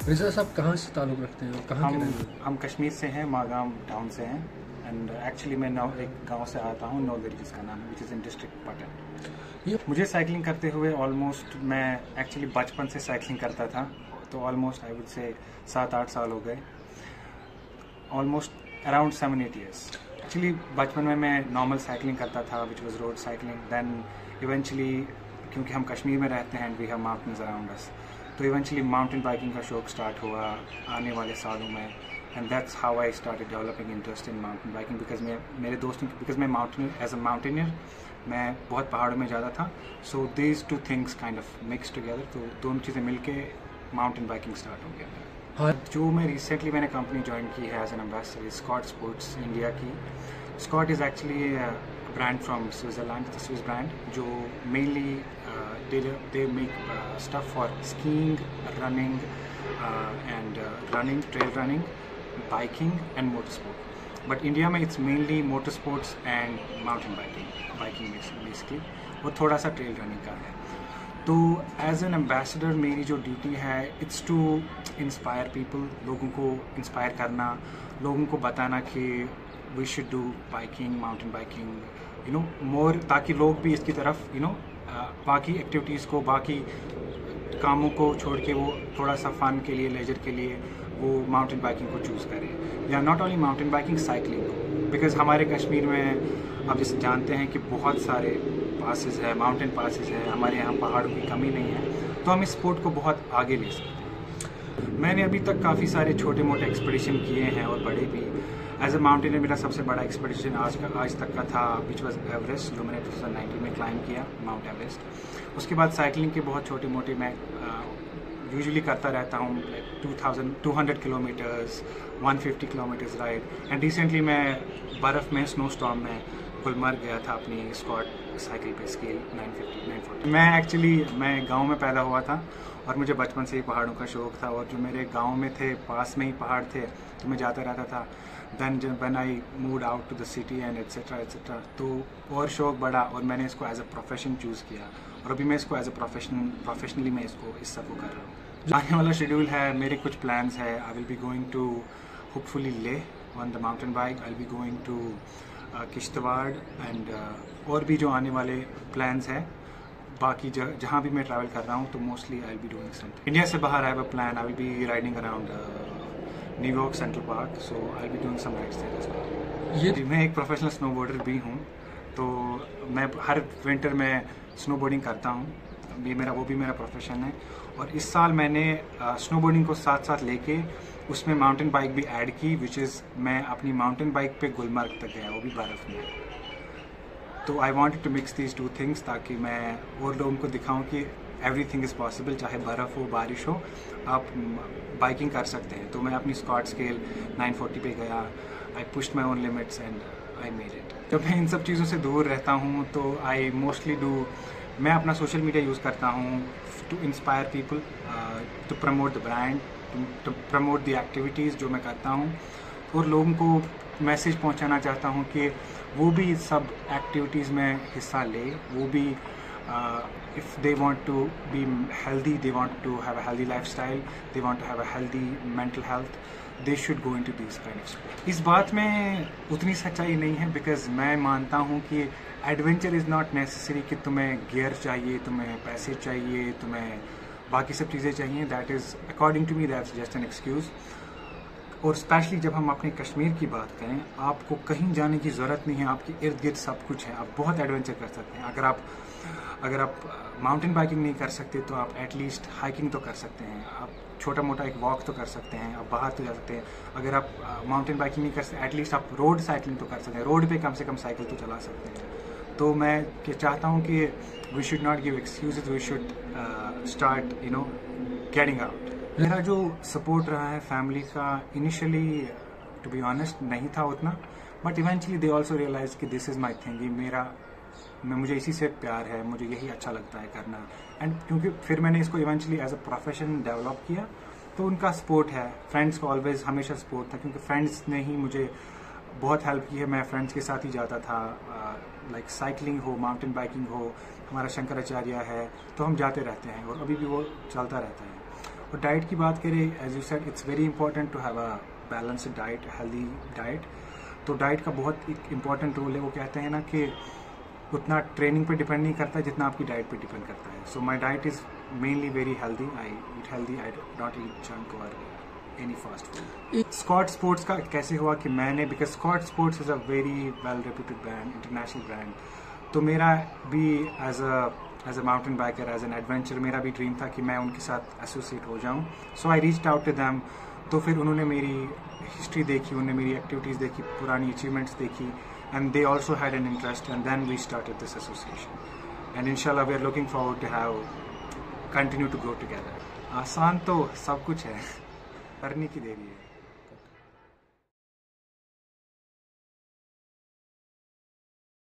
रिजा साहब कहाँ से ताल्लुक़ रखते हैं और कहाँ के रहने वाले? हम कश्मीर से हैं, मागाम टाउन से हैं। एंड एक्चुअली मैं एक गांव से आता हूँ, नौलवेरी जिसका नाम है, which is in district Patan. मुझे साइकिलिंग करते हुए ऑलमोस्ट, मैं एक्चुअली बचपन से साइकिलिंग करता था, तो ऑलमोस्ट आई वुड से 7-8 साल हो गए, ऑलमोस्ट अराउंड 7-8 ईयर्स। एक्चुअली बचपन में मैं नॉर्मल साइकिलिंग करता था, which was road cycling. Then eventually, क्योंकि हम कश्मीर में रहते हैं and we have mountains around us, तो इवेंचुअली माउंटेन बाइकिंग का शौक स्टार्ट हुआ आने वाले सालों में। And that's how I started developing interest in mountain biking, because मेरे दोस्तों, बिकॉज मैं एज अ माउंटेनियर, मैं बहुत पहाड़ों में ज़्यादा था। So these two things kind of mix together, तो दोनों चीज़ें मिलके माउंटेन बाइकिंग स्टार्ट हो गया मेरा। हाँ, जो मैं रिसेंटली मैंने कंपनी ज्वाइन की है as an ambassador, Scott Sports India की। Scott is actually brand from Switzerland, Swiss brand, जो mainly they make stuff for skiing, running, and trail running, biking and motorsport. But India में it's mainly motorsports and mountain biking basically, और थोड़ा सा trail running का है। तो as an ambassador मेरी जो ड्यूटी है, इट्स टू इंस्पायर पीपल, लोगों को इंस्पायर करना, लोगों को बताना कि we should do biking, mountain biking, you know more, ताकि लोग भी इसकी तरफ बाकी एक्टिविटीज़ को, बाकी कामों को छोड़ के वो थोड़ा सा फन के लिए, लेजर के लिए वो माउंटेन बाइकिंग को चूज़ करें। या not only mountain biking, cycling को, बिकॉज हमारे कश्मीर में आप जैसे जानते हैं कि बहुत सारे पासेस है, माउंटेन पासेस है, हमारे यहाँ पहाड़ों की कमी नहीं है, तो हम इस स्पोर्ट को बहुत आगे ले सकते हैं। मैंने अभी तक काफ़ी सारे छोटे मोटे एक्सपीडिशन किए हैं और बड़े भी। एज अ माउंटेनियर मेरा सबसे बड़ा एक्सपीडिशन आज तक का था, विच वॉज एवरेस्ट, जो मैंने 2019 में क्लाइंब किया माउंट एवरेस्ट। उसके बाद साइकिलिंग के बहुत छोटे मोटे मैं यूजुअली करता रहता हूँ, 200 kilometres, 150 kilometres ride. And recently मैं बर्फ़ में, स्नो स्टॉर्म में गुलमर्ग गया था अपनी स्कॉट साइकिल पे, स्केल 940। मैं गांव में पैदा हुआ था और मुझे बचपन से ही पहाड़ों का शौक़ था, और जो मेरे गांव में थे, पास में ही पहाड़ थे, तो मैं जाता रहता था। Then when I moved out to the city and et cetera, तो और शौक़ बढ़ा और मैंने इसको एज अ प्रोफेशन चूज़ किया, और अभी मैं इसको एज अ प्रोफेशनली मैं इसको इस सब को कर रहा हूँ। आने वाला शेड्यूल है, मेरे कुछ प्लान्स है। I will be going to hopefully Leh on the mountain bike, I will be going to Kishtwar, and और भी जो आने वाले प्लान्स हैं बाकी जहाँ भी मैं ट्रैवल कर रहा हूँ, तो mostly I will be doing something. India से बाहर I have a plan, I will be riding around New York Central Park, so I will be doing some rides there as well. मैं एक प्रोफेशनल स्नोबोर्डर भी हूँ, तो मैं हर winter में snowboarding करता हूँ, वो भी मेरा प्रोफेशन है। और इस साल मैंने स्नोबोर्डिंग को साथ साथ लेके उसमें माउंटेन बाइक भी ऐड की, विच इज़ मैं अपनी माउंटेन बाइक पे गुलमर्ग तक गया, वो भी बर्फ़ में। तो I wanted to mix these two things, ताकि मैं और लोगों को दिखाऊं कि एवरीथिंग इज़ पॉसिबल, चाहे बर्फ़ हो, बारिश हो, आप बाइकिंग कर सकते हैं। तो मैं अपनी स्कॉट स्केल 940 पे गया, आई pushed my own limits and I made it. जब मैं इन सब चीज़ों से दूर रहता हूँ, तो आई मोस्टली मैं अपना सोशल मीडिया यूज़ करता हूँ to inspire people, to promote the brand, to promote the activities जो मैं करता हूँ, और लोगों को मैसेज पहुँचाना चाहता हूँ कि वो भी सब एक्टिविटीज़ में हिस्सा ले। वो भी if they want to be healthy, they want to have a healthy lifestyle, they want to have a healthy mental health, they should go into these kind of sports. इस बात में उतनी सच्चाई नहीं है, बिकॉज मैं मानता हूँ कि एडवेंचर इज़ नॉट नेसेसरी कि तुम्हें गियर चाहिए, तुम्हें पैसे चाहिए, तुम्हें बाकी सब चीज़ें चाहिए। That is according to me that's just an excuse. और स्पेशली जब हम अपने कश्मीर की बात करें, आपको कहीं जाने की ज़रूरत नहीं है, आपके इर्द गिर्द सब कुछ है, आप बहुत एडवेंचर कर सकते हैं। अगर आप माउंटेन बाइकिंग नहीं कर सकते, तो आप एटलीस्ट हाइकिंग तो कर सकते हैं, आप छोटा मोटा एक वॉक तो कर सकते हैं, आप बाहर तो जा सकते हैं। अगर आप माउंटेन बाइकिंग नहीं कर सकते, एटलीस्ट आप रोड साइकिलिंग तो कर सकते हैं, रोड पे कम से कम साइकिल तो चला सकते हैं। तो मैं चाहता हूँ कि we should not give excuses, we should start getting out. मेरा जो सपोर्ट रहा है फैमिली का, इनिशियली टू बी ऑनेस्ट नहीं था उतना, but eventually they also realise कि दिस इज़ माई थिंग, ये मुझे इसी से प्यार है, मुझे यही अच्छा लगता है करना। एंड क्योंकि फिर मैंने इसको eventually as a profession develop किया, तो उनका सपोर्ट है। फ्रेंड्स को ऑलवेज हमेशा सपोर्ट था, क्योंकि फ्रेंड्स ने ही मुझे बहुत हेल्प की है। मैं फ्रेंड्स के साथ ही जाता था, लाइक साइकिलिंग हो, माउंटेन बाइकिंग हो, हमारा शंकराचार्य है, तो हम जाते रहते हैं और अभी भी वो चलता रहता है। और डाइट की बात करें, as you said, it's very important to have a balanced diet, healthy diet. तो डाइट का बहुत एक इम्पॉर्टेंट रोल है। वो कहते हैं ना कि उतना ट्रेनिंग पे डिपेंड नहीं करता जितना आपकी डाइट पे डिपेंड करता है। So my diet is mainly very healthy. I eat healthy, I not eat junk और any fast food. Scott Sports का कैसे हुआ कि मैंने, because Scott Sports is a very well reputed brand, international brand. तो मेरा भी as a mountain biker, as an adventure, मेरा भी ड्रीम था कि मैं उनके साथ एसोसिएट हो जाऊँ। So I reached out to them. तो फिर उन्होंने मेरी हिस्ट्री देखी, उन्होंने मेरी एक्टिविटीज़ देखी, पुरानी अचीवमेंट्स देखी, and they also had an interest, and then we started this association, and inshallah we are looking forward to have continue to grow together. आसान तो सब कुछ है, करने की देरी है।